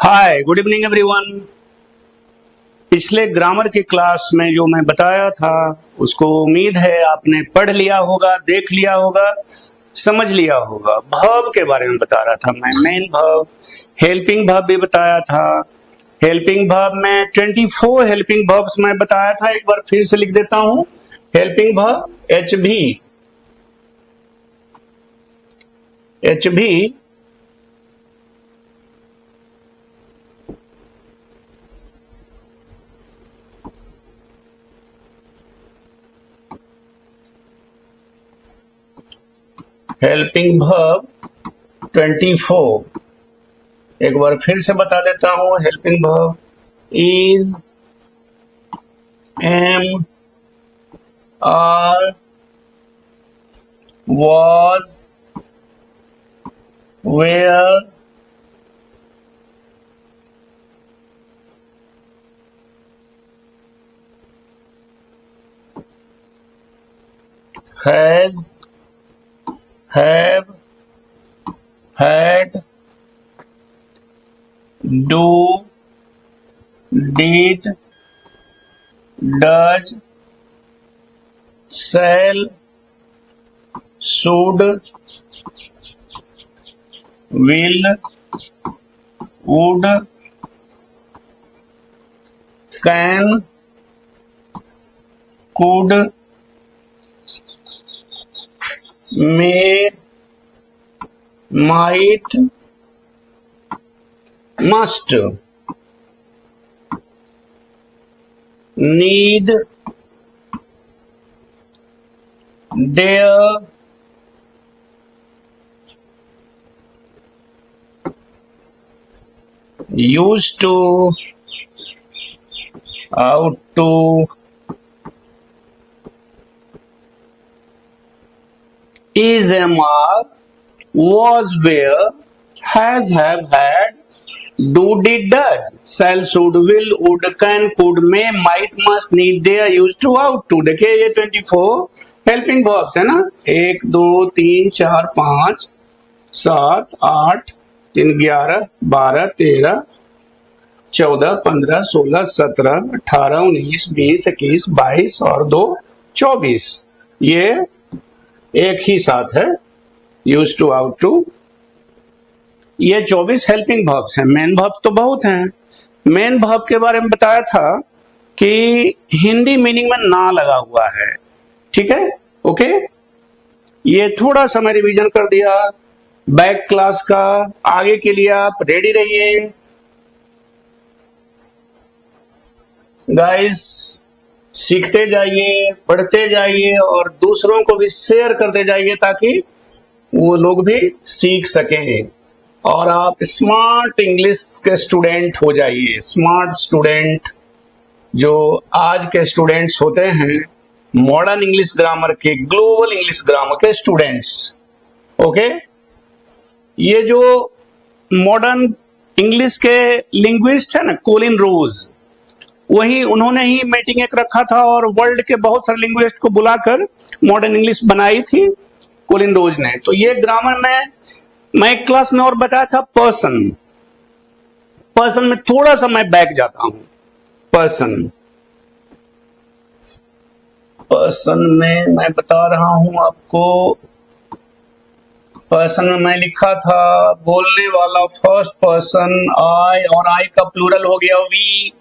हाय, good evening everyone. पिछले grammar की class में जो मैं बताया था उसको उम्मीद है आपने पढ़ लिया होगा, देख लिया होगा, समझ लिया होगा। वर्ब के बारे में बता रहा था मैं, मेन वर्ब, हेल्पिंग वर्ब भी बताया था। हेल्पिंग वर्ब में 24 हेल्पिंग वर्ब्स मैं बताया था, एक बार फिर से लिख देता हूं। हेल्पिंग वर्ब एच भी हेल्पिंग वर्ब 24, एक बार फिर से बता देता हूं। Helping verb is, am, are, was, where, has, have, had, do, did, does, shall, should, will, would, can, could, may, might, must, need, dare, used to, out to, is, am, are, was, where, has, have, had, do, did, does, shall, should, will, would, can, could, may, might, must, need, dare, used to, out to। देखिए ये 24 helping verbs है ना, 1 2 3 4 5 7 8 3 11 12 13 14 15 16 17 18 19 20 21 22 और 2 24, ये एक ही साथ है। Use to, out to, ये 24 हेल्पिंग वर्ब्स हैं। मेन वर्ब्स तो बहुत हैं। मेन वर्ब के बारे में बताया था कि हिंदी मीनिंग में ना लगा हुआ है, ठीक है, ओके। ये थोड़ा सा मैं रिवीजन कर दिया बैक क्लास का, आगे के लिए आप रेडी रहिए गाइस, सीखते जाइए, पढ़ते जाइए और दूसरों को भी शेयर करते जाइए ताकि वो लोग भी सीख सकें और आप स्मार्ट इंग्लिश के स्टूडेंट हो जाइए। स्मार्ट स्टूडेंट जो आज के स्टूडेंट्स होते हैं, मॉडर्न इंग्लिश ग्रामर के, ग्लोबल इंग्लिश ग्रामर के स्टूडेंट्स, ओके। ये जो मॉडर्न इंग्लिश के लिंग्विस्ट है ना, कोलिन रोज, वही उन्होंने ही मीटिंग एक रखा था और वर्ल्ड के बहुत सारे लिंग्विस्ट को बुलाकर मॉडर्न इंग्लिश बनाई थी कोलिन रोज ने। तो ये ग्रामर में मैं एक क्लास में और बताया था पर्सन में थोड़ा सा मैं बैक जाता हूं। पर्सन में मैं बता रहा हूं आपको, पर्सन में मैं लिखा था बोलने वाला फर्स्ट पर्सन आई, और आई का प्लूरल हो गया वी।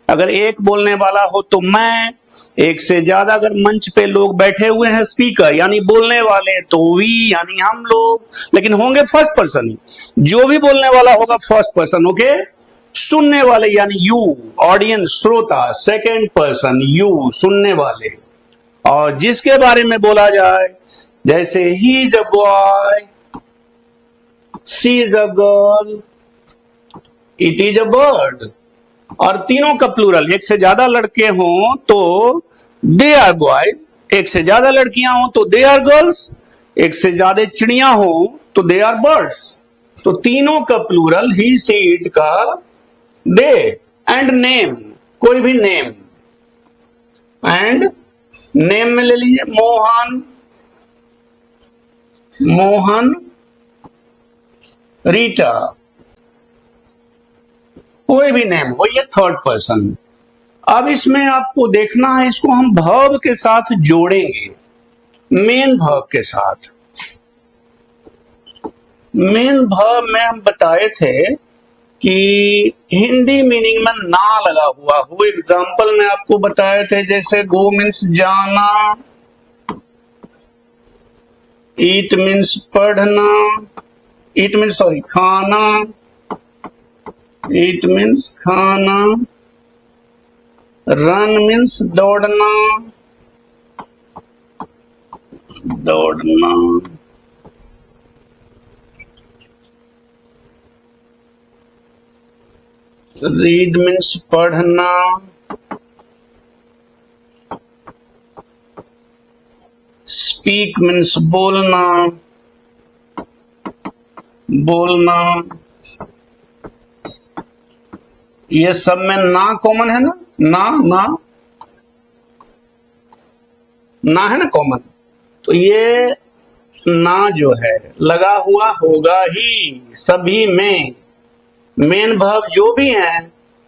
अगर एक बोलने वाला हो तो मैं, एक से ज्यादा अगर मंच पे लोग बैठे हुए हैं स्पीकर यानी बोलने वाले तो वी यानी हम लोग, लेकिन होंगे फर्स्ट पर्सन ही। जो भी बोलने वाला होगा फर्स्ट पर्सन, ओके। सुनने वाले यानी यू, ऑडियंस, श्रोता, सेकंड पर्सन यू, सुनने वाले। और जिसके बारे में बोला जाए, जैसे he is a boy, she is a girl, it is a bird, और तीनों का प्लूरल, एक से ज्यादा लड़के हों तो दे आर बॉयज, एक से ज्यादा लड़कियां हों तो दे आर गर्ल्स, एक से ज्यादा चिड़िया हों तो दे आर बर्ड्स। तो तीनों का प्लूरल ही, सी, इट का दे। एंड नेम, कोई भी नेम, एंड नेम में ले लीजिए मोहन, रीटा, कोई भी नेम हो, ये थर्ड पर्सन। अब इसमें आपको देखना है, इसको हम वर्ब के साथ जोड़ेंगे, मेन वर्ब के साथ। मेन वर्ब में हम बताए थे कि हिंदी मीनिंग में ना लगा हुआ हो। एग्जाम्पल में आपको बताए थे, जैसे गो मीन्स जाना, ईट मीन्स पढ़ना, ईट मीन्स सॉरी खाना, ईट मीन्स खाना, रन मीन्स दौड़ना, दौड़ना, रीड मीन्स पढ़ना, स्पीक मीन्स बोलना, बोलना। ये सब में ना कॉमन है ना, ना है ना कॉमन। तो ये ना जो है लगा हुआ होगा ही सभी में। मेन वर्ब जो भी है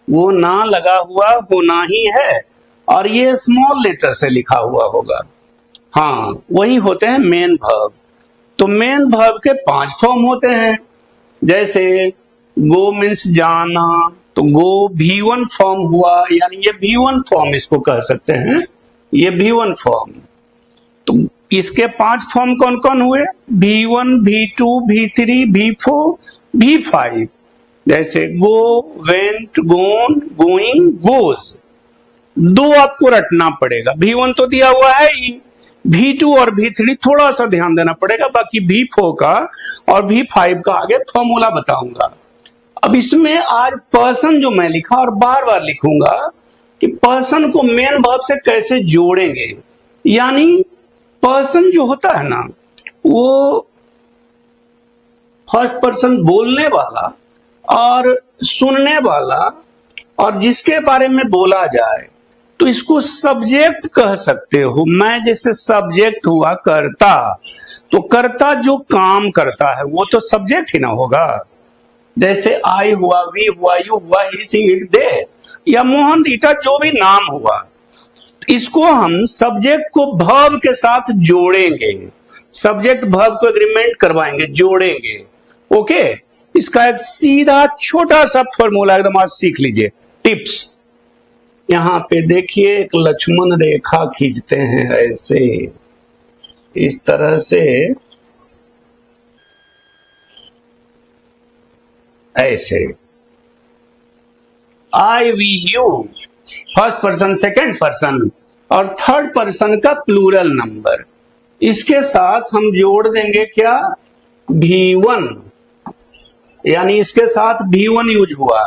वो ना लगा हुआ होना ही है, और ये स्मॉल लेटर से लिखा हुआ होगा। हाँ, वही होते हैं मेन वर्ब। तो मेन वर्ब के 5 फॉर्म होते हैं। जैसे गो मीन्स जाना, तो गो V1 फॉर्म हुआ, यानी ये V1 फॉर्म इसको कह सकते हैं, ये V1 फॉर्म। तो इसके 5 फॉर्म कौन कौन हुए? V1, V2, V3, V4, V5। जैसे गो, वेंट, गोन, गोइंग, गोज। 2 आपको रटना पड़ेगा। V1 तो दिया हुआ है ही, V2 और V3 थोड़ा सा ध्यान देना पड़ेगा। बाकी V4 का और V5 का आगे फॉर्मूला बताऊंगा। अब इसमें आज पर्सन जो मैं लिखा और बार बार लिखूंगा कि पर्सन को मेन वर्ब से कैसे जोड़ेंगे। यानी पर्सन जो होता है ना, वो फर्स्ट पर्सन बोलने वाला और सुनने वाला, और जिसके बारे में बोला जाए, तो इसको सब्जेक्ट कह सकते हो। मैं जैसे सब्जेक्ट हुआ कर्ता, तो कर्ता जो काम करता है वो तो सब्जेक्ट ही ना होगा। जैसे आई हुआ, वी हुआ, यू हुआ, ही, सी, इट, दे, या मोहन, रीटा, जो भी नाम हुआ, इसको हम सब्जेक्ट को वर्ब के साथ जोड़ेंगे। सब्जेक्ट वर्ब को एग्रीमेंट करवाएंगे, जोड़ेंगे। ओके, इसका एक सीधा छोटा सा फॉर्मूला एकदम आज सीख लीजिए। टिप्स, यहां पे देखिए, एक लक्ष्मण रेखा खींचते हैं ऐसे, इस तरह से, ऐसे। I, we, you first person, second person और थर्ड पर्सन का प्लूरल नंबर। इसके साथ हम जोड़ देंगे क्या? V1, यानी इसके साथ V1 यूज हुआ।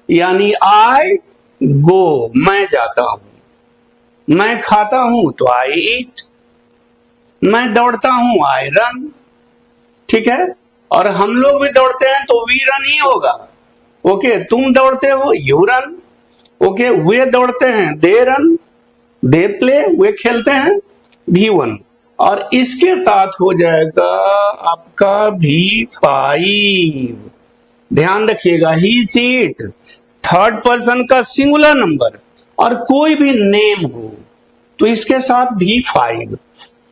यानी आई गो, मैं जाता हूं। मैं खाता हूं तो आई ईट। मैं दौड़ता हूं, आई रन। ठीक है, और हम लोग भी दौड़ते हैं तो वी रन ही होगा। ओके, तुम दौड़ते हो, यू रन। ओके, वे दौड़ते हैं, दे रन। दे प्ले, वे खेलते हैं, V1। और इसके साथ हो जाएगा आपका V5। ध्यान रखिएगा, ही, सी, इट थर्ड पर्सन का सिंगुलर नंबर और कोई भी नेम हो तो इसके साथ V5।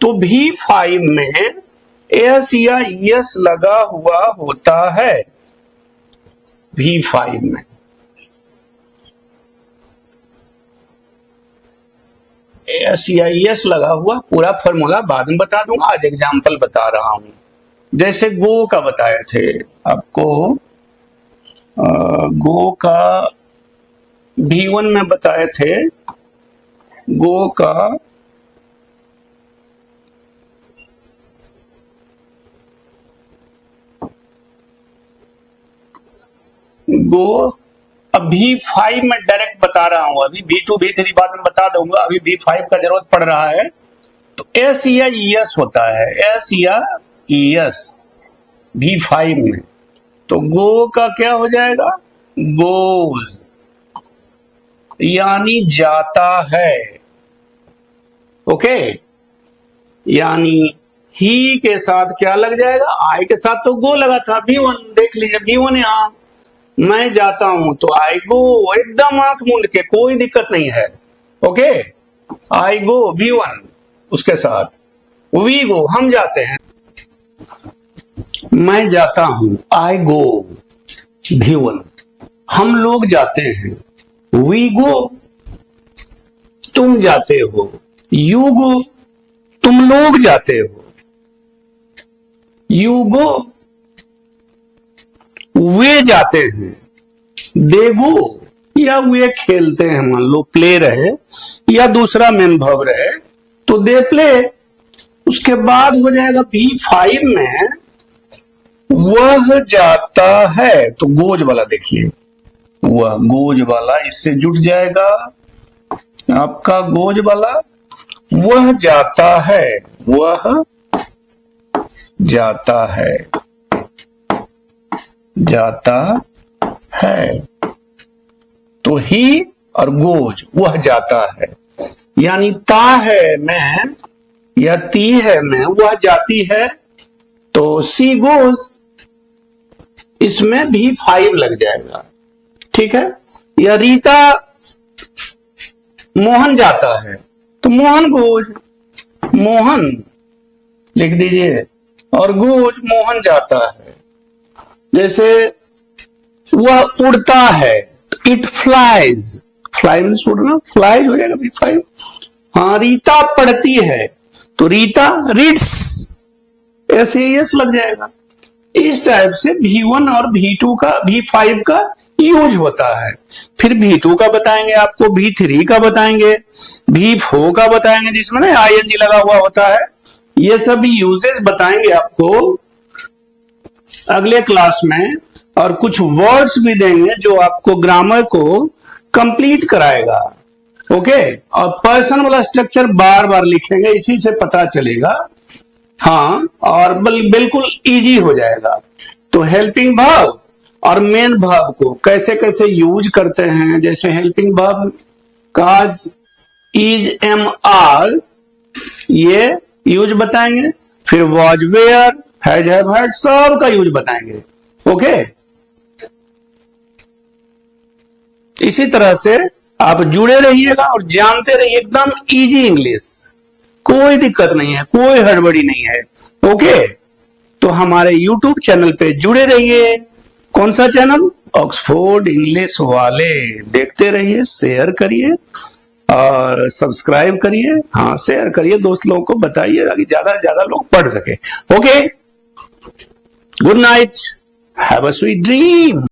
तो V5 में एस या यस लगा हुआ होता है। V5 में एस या यस लगा हुआ, पूरा फॉर्मूला बाद में बता दूंगा, आज एग्जांपल बता रहा हूं। जैसे गो का बताए थे आपको, गो का V1 में बताए थे। गो का गो अभी V5 में डायरेक्ट बता रहा हूं। अभी V2 V3 बाद में बता दूंगा, अभी V5 का जरूरत पड़ रहा है। तो एस या यस होता है, एस या यस V5 में। तो गो का क्या हो जाएगा? गोज, यानी जाता है। ओके, यानी ही के साथ क्या लग जाएगा? आई के साथ तो गो लगा था, V1। देख लीजिए V1 यहां, मैं जाता हूं तो आई गो, एकदम आंख मूंद के, कोई दिक्कत नहीं है। ओके, आई गो V1 उसके साथ, वी गो हम जाते हैं, मैं जाता हूं आई गो V1, हम लोग जाते हैं वी गो, तुम जाते हो यू गो, तुम लोग जाते हो यू गो, वे जाते हैं दे गो, या वे खेलते हैं, मान लो प्ले रहे या दूसरा मेन वर्ब रहे तो दे प्ले। उसके बाद हो जाएगा V5 में वह जाता है, तो गोज वाला देखिए, वह गोज वाला इससे जुट जाएगा आपका गोज वाला, वह जाता है, वह जाता है, जाता है, तो ही और गोज, वह जाता है, यानी ता है मैं या ती है मैं, वह जाती है, तो सी गोज, इसमें V5 लग जाएगा। ठीक है, या रीता मोहन जाता है तो मोहन गोज, मोहन लिख दीजिए, और गोज मोहन जाता है। जैसे वह उड़ता है, इट फ्लाइज, फ्लाई में उड़ना, फ्लाइज हो जाएगा V5। हाँ, रीता पढ़ती है तो रीता रीड्स, ऐसे यस लग जाएगा। इस टाइप से V1 और V2 का, V5 का यूज होता है। फिर V2 का बताएंगे आपको, V3 का बताएंगे, V4 का बताएंगे जिसमें ना ING लगा हुआ होता है। ये सभी यूजेस बताएंगे आपको अगले क्लास में, और कुछ वर्ड्स भी देंगे जो आपको ग्रामर को कंप्लीट कराएगा। ओके, और पर्सन वाला स्ट्रक्चर बार बार लिखेंगे, इसी से पता चलेगा। हाँ, और बिल्कुल इजी हो जाएगा। तो हेल्पिंग वर्ब और मेन वर्ब को कैसे कैसे यूज करते हैं, जैसे हेल्पिंग वर्ब काज, इज, एम, आर, ये यूज बताएंगे। फिर was, where, has, have, had, सब का यूज बताएंगे। ओके, इसी तरह से आप जुड़े रहिएगा और जानते रहिए, एकदम इजी इंग्लिश, कोई दिक्कत नहीं है, कोई हड़बड़ी नहीं है। ओके, तो हमारे YouTube चैनल पे जुड़े रहिए। कौन सा चैनल? ऑक्सफोर्ड इंग्लिश वाले। देखते रहिए, शेयर करिए और सब्सक्राइब करिए। हाँ, शेयर करिए, दोस्त लोगों को बताइए ताकि ज्यादा से ज्यादा लोग पढ़ सके। Okay, good night, have a sweet dream.